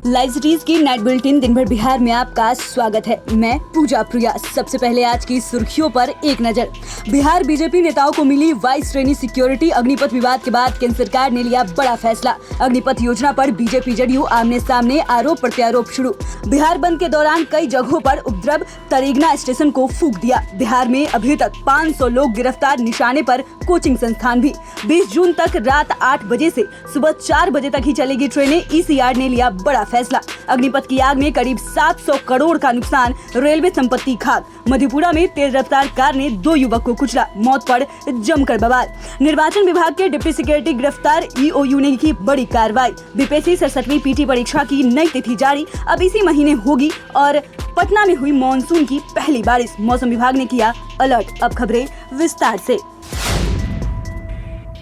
Live cities की night bulletin दिन भर बिहार में आपका स्वागत है। मैं पूजा प्रिया। सबसे पहले आज की सुर्खियों पर एक नजर। बिहार बीजेपी नेताओं को मिली 22 श्रेणी सिक्योरिटी। अग्निपथ विवाद के बाद केंद्र सरकार ने लिया बड़ा फैसला। अग्निपथ योजना पर बीजेपी जदयू आमने सामने, आरोप प्रत्यारोप शुरू। बिहार बंद के दौरान कई जगहों पर उपद्रव, तरेगना स्टेशन को फूंक दिया। बिहार में अभी तक 500 लोग गिरफ्तार, निशाने पर कोचिंग संस्थान भी। 20 जून तक रात 8 बजे से सुबह 4 बजे तक ही चलेगी ट्रेनें। ईसीआर ने लिया बड़ा फैसला। अग्निपथ की आग में करीब 700 करोड़ का नुकसान, रेलवे संपत्ति खाक। मधेपुरा में तेज रफ्तार कार ने 2 युवक को कुचला, मौत पर जमकर बवाल। निर्वाचन विभाग के डिप्टी सेक्रेटरी गिरफ्तार, ईओयू ने की बड़ी कार्रवाई। बीपीएससी 67वीं पीटी परीक्षा की नई तिथि जारी, अब इसी महीने होगी। और पटना में हुई मानसून की पहली बारिश, मौसम विभाग ने किया अलर्ट। अब खबरें विस्तार से।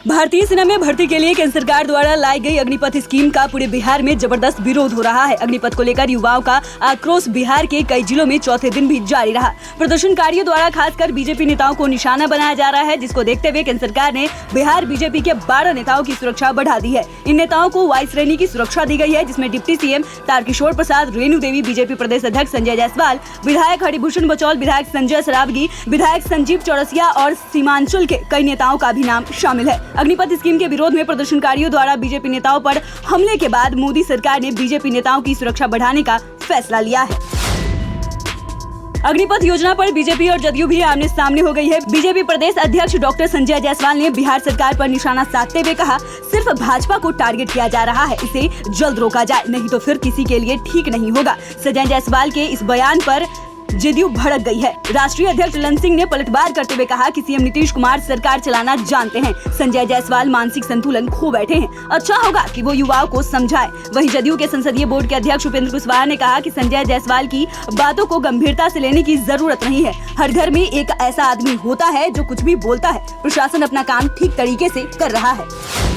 भारतीय सेना में भर्ती के लिए केंद्र सरकार द्वारा लाई गई अग्निपथ स्कीम का पूरे बिहार में जबरदस्त विरोध हो रहा है। अग्निपथ को लेकर युवाओं का आक्रोश बिहार के कई जिलों में चौथे दिन भी जारी रहा। प्रदर्शनकारियों द्वारा खासकर बीजेपी नेताओं को निशाना बनाया जा रहा है, जिसको देखते हुए केंद्र सरकार ने बिहार बीजेपी के 12 नेताओं की सुरक्षा बढ़ा दी है। इन नेताओं को 22 श्रेणी की सुरक्षा दी गई है, जिसमें deputy CM Tarkishore Prasad, Renu Devi, BJP प्रदेश अध्यक्ष संजय जायसवाल, विधायक हरिभूषण बचौल, विधायक संजय सरावगी, विधायक संजीव चौरसिया और सीमांचल के कई नेताओं का भी नाम शामिल है। अग्निपथ स्कीम के विरोध में प्रदर्शनकारियों द्वारा बीजेपी नेताओं पर हमले के बाद मोदी सरकार ने बीजेपी नेताओं की सुरक्षा बढ़ाने का फैसला लिया है। अग्निपथ योजना पर बीजेपी और जदयू भी आमने सामने हो गई है। बीजेपी प्रदेश अध्यक्ष डॉक्टर संजय जायसवाल ने बिहार सरकार पर निशाना साधते हुए कहा, सिर्फ भाजपा को टारगेट किया जा रहा है, इसे जल्द रोका जाए, नहीं तो फिर किसी के लिए ठीक नहीं होगा। संजय जायसवाल के इस बयान पर जदयू भड़क गई है। राष्ट्रीय अध्यक्ष ललन सिंह ने पलटवार करते हुए कहा कि सीएम नीतीश कुमार सरकार चलाना जानते हैं, संजय जायसवाल मानसिक संतुलन खो बैठे हैं, अच्छा होगा कि वो युवाओं को समझाएं। वहीं जदयू के संसदीय बोर्ड के अध्यक्ष उपेंद्र कुशवाहा ने कहा कि संजय जायसवाल की बातों को गंभीरता से लेने की जरूरत नहीं है। हर घर में एक ऐसा आदमी होता है जो कुछ भी बोलता है। प्रशासन अपना काम ठीक तरीके से कर रहा है।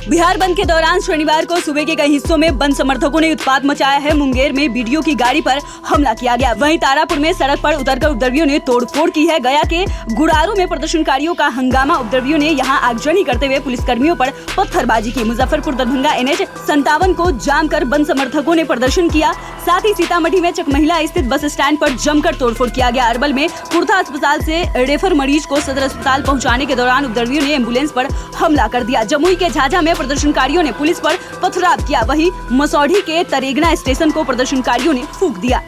बिहार बंद के दौरान शनिवार को सूबे के कई हिस्सों में बंद समर्थकों ने उत्पात मचाया है। मुंगेर में बीडीओ की गाड़ी पर हमला किया गया। वहीं तारापुर में सड़क पर उतरकर उपद्रवियों ने तोड़फोड़ की है। गया के गुड़ारू में प्रदर्शनकारियों का हंगामा, उपद्रवियों ने यहां आगजनी करते हुए पुलिसकर्मियों पर पत्थरबाजी की। मुजफ्फरपुर दरभंगा NH 57 को जाम कर बंद समर्थकों ने प्रदर्शन किया। साथ ही सीतामढ़ी में चकमहिला स्थित बस स्टैंड पर जमकर तोड़फोड़ किया गया। अरवल में कुर्था अस्पताल से रेफर मरीज को सदर अस्पताल पहुँचाने के दौरान उपद्रवियों ने एम्बुलेंस पर हमला कर दिया। जमुई के झाझा में प्रदर्शनकारियों ने पुलिस पर पथराव किया। वहीं मसौढ़ी के तरेगना स्टेशन को प्रदर्शनकारियों ने फूंक दिया।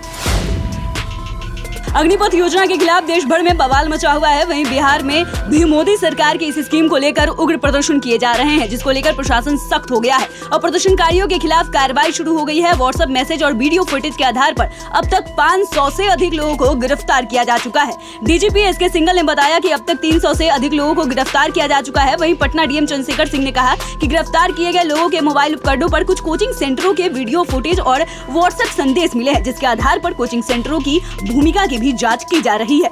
अग्निपथ योजना के खिलाफ देश भर में बवाल मचा हुआ है। वहीं बिहार में भी मोदी सरकार की इस स्कीम को लेकर उग्र प्रदर्शन किए जा रहे हैं, जिसको लेकर प्रशासन सख्त हो गया है और प्रदर्शनकारियों के खिलाफ कार्रवाई शुरू हो गई है। व्हाट्सएप मैसेज और वीडियो फुटेज के आधार पर अब तक 500 से अधिक लोगों को गिरफ्तार किया जा चुका है। डीजीपी SK सिंघल ने बताया कि अब तक 300 से अधिक लोगों को गिरफ्तार किया जा चुका है। वहीं पटना डीएम चंद्रशेखर सिंह ने कहा कि गिरफ्तार किए गए लोगों के मोबाइल उपकरणों पर कुछ कोचिंग सेंटरों के वीडियो फुटेज और व्हाट्सएप संदेश मिले हैं, जिसके आधार पर कोचिंग सेंटरों की भूमिका की भी जांच की जा रही है।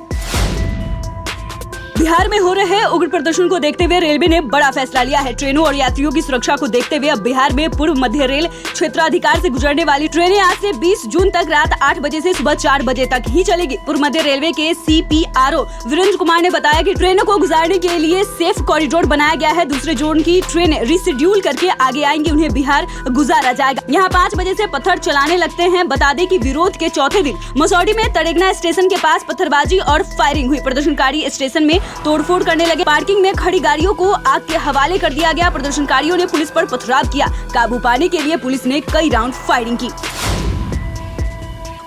बिहार में हो रहे उग्र प्रदर्शन को देखते हुए रेलवे ने बड़ा फैसला लिया है। ट्रेनों और यात्रियों की सुरक्षा को देखते हुए अब बिहार में पूर्व मध्य रेल क्षेत्राधिकार से गुजरने वाली ट्रेनें आज से 20 जून तक रात 8 बजे से सुबह 4 बजे तक ही चलेगी। पूर्व मध्य रेलवे के CPRO वीरेंद्र कुमार ने बताया कि ट्रेनों को गुजारने के लिए सेफ कॉरिडोर बनाया गया है। दूसरे जोन की ट्रेनें रिशेड्यूल करके आगे आएंगी, उन्हें बिहार गुजारा जाएगा। यहाँ 5 बजे से पत्थर चलाने लगते हैं। बता दें कि विरोध के चौथे दिन मसौढ़ी में तरेगना स्टेशन के पास पत्थरबाजी और फायरिंग हुई। प्रदर्शनकारी स्टेशन में तोड़फोड़ करने लगे। पार्किंग में खड़ी गाड़ियों को आग के हवाले कर दिया गया। प्रदर्शनकारियों ने पुलिस पर पथराव किया। काबू पाने के लिए पुलिस ने कई राउंड फायरिंग की।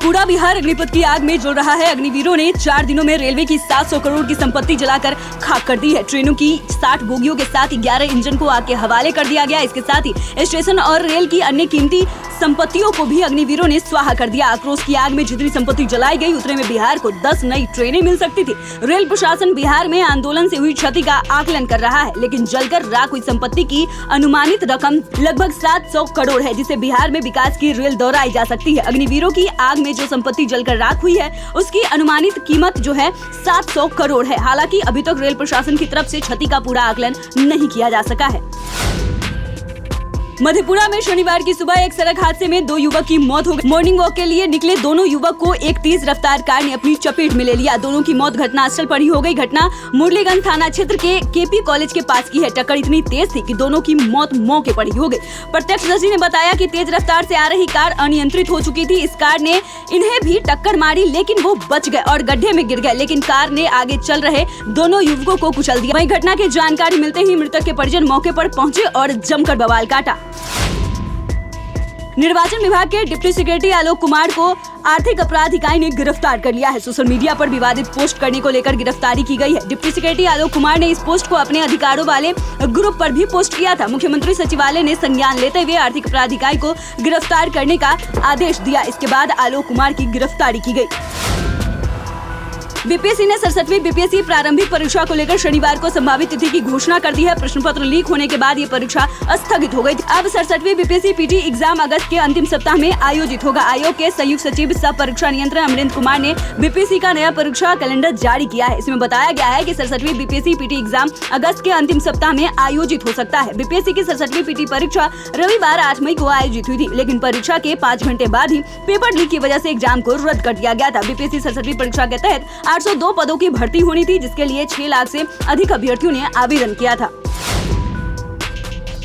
पूरा बिहार अग्निपथ की आग में जल रहा है। अग्निवीरों ने 4 दिनों में रेलवे की 700 करोड़ की संपत्ति जलाकर खाक कर दी है। ट्रेनों की 60 बोगियों के साथ 11 इंजन को आग के हवाले कर दिया गया। इसके साथ ही स्टेशन और रेल की अन्य कीमती संपत्तियों को भी अग्निवीरों ने स्वाहा कर दिया। आक्रोश की आग में जितनी संपत्ति जलाई गई, उतने में बिहार को 10 नई ट्रेनें मिल सकती थी। रेल प्रशासन बिहार में आंदोलन से हुई क्षति का आकलन कर रहा है, लेकिन जलकर राख हुई संपत्ति की अनुमानित रकम लगभग 700 करोड़ है, जिसे बिहार में विकास की रेल दोहराई जा सकती है। अग्निवीरों की आग में जो संपत्ति जलकर राख हुई है, उसकी अनुमानित कीमत जो है 700 करोड़ है। हालांकि अभी तक रेल प्रशासन की तरफ से क्षति का पूरा आकलन नहीं किया जा सका है। मधेपुरा में शनिवार की सुबह एक सड़क हादसे में 2 युवक की मौत हो गई। मॉर्निंग वॉक के लिए निकले दोनों युवक को एक तेज रफ्तार कार ने अपनी चपेट में ले लिया। दोनों की मौत घटनास्थल पर ही हो गई। घटना मुरलीगंज थाना क्षेत्र के केपी कॉलेज के पास की है। टक्कर इतनी तेज थी कि दोनों की मौत मौके पर ही हो गई। प्रत्यक्षदर्शी ने बताया कि तेज रफ्तार से आ रही कार अनियंत्रित हो चुकी थी। इस कार ने इन्हें भी टक्कर मारी, लेकिन वो बच गए और गड्ढे में गिर गए, लेकिन कार ने आगे चल रहे दोनों युवकों को कुचल दिया। वहीं घटना की जानकारी मिलते ही मृतक के परिजन मौके पर पहुंचे और जमकर बवाल काटा। निर्वाचन विभाग के डिप्टी सेक्रेटरी आलोक कुमार को आर्थिक अपराध इकाई ने गिरफ्तार कर लिया है। सोशल मीडिया पर विवादित पोस्ट करने को लेकर गिरफ्तारी की गई है। डिप्टी सेक्रेटरी आलोक कुमार ने इस पोस्ट को अपने अधिकारों वाले ग्रुप पर भी पोस्ट किया था। मुख्यमंत्री सचिवालय ने संज्ञान लेते हुए आर्थिक अपराध इकाई को गिरफ्तार करने का आदेश दिया। इसके बाद आलोक कुमार की गिरफ्तारी की गई। बीपीएससी ने 67वीं बीपीएससी प्रारंभिक परीक्षा को लेकर शनिवार को संभावित तिथि की घोषणा कर दी है। प्रश्न पत्र लीक होने के बाद ये परीक्षा स्थगित हो गई थी। अब 67वीं बीपीएससी पीटी एग्जाम अगस्त के अंतिम सप्ताह में आयोजित होगा। आयोग के संयुक्त सचिव सह परीक्षा नियंत्रण अमरेंद्र कुमार ने बीपीएससी का नया परीक्षा कैलेंडर जारी किया है। इसमें बताया गया है कि 67वीं बीपीएससी पीटी एग्जाम अगस्त के अंतिम सप्ताह में आयोजित हो सकता है। बीपीएससी की 67वीं पीटी परीक्षा रविवार 8 मई को आयोजित हुई थी, लेकिन परीक्षा के 5 घंटे बाद ही पेपर लीक की वजह से एग्जाम को रद्द कर दिया गया था। बीपीएससी 67वीं परीक्षा के तहत 802 पदों की भर्ती होनी थी, जिसके लिए 6 लाख से अधिक अभ्यर्थियों ने आवेदन किया था।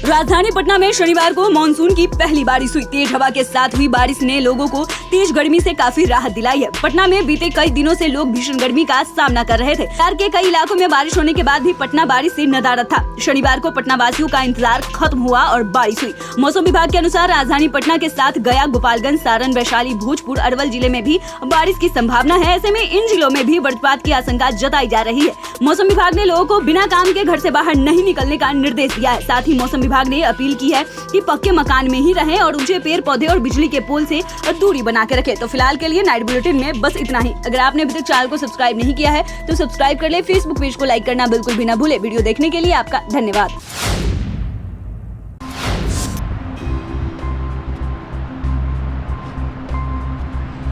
राजधानी पटना में शनिवार को मानसून की पहली बारिश हुई। तेज हवा के साथ हुई बारिश ने लोगों को तेज गर्मी से काफी राहत दिलाई है। पटना में बीते कई दिनों से लोग भीषण गर्मी का सामना कर रहे थे। शहर के कई इलाकों में बारिश होने के बाद भी पटना बारिश से नदारद था। शनिवार को पटना वासियों का इंतजार खत्म हुआ और बारिश हुई। मौसम विभाग के अनुसार राजधानी पटना के साथ गया, गोपालगंज, सारण, वैशाली, भोजपुर, अरवल जिले में भी बारिश की संभावना है। ऐसे में इन जिलों में भी वज्रपात की आशंका जताई जा रही है। मौसम विभाग ने लोगों को बिना काम के घर से बाहर नहीं निकलने का निर्देश दिया है। साथ ही मौसम विभाग ने अपील की है कि पक्के मकान में ही रहें और ऊंचे पेड़ पौधे और बिजली के पोल से दूरी बना के रखें। तो फिलहाल के लिए नाइट बुलेटिन में बस इतना ही। अगर आपने अभी तक चैनल को सब्सक्राइब नहीं किया है तो सब्सक्राइब कर ले। फेसबुक पेज को लाइक करना बिल्कुल भी ना भूले। वीडियो देखने के लिए आपका धन्यवाद।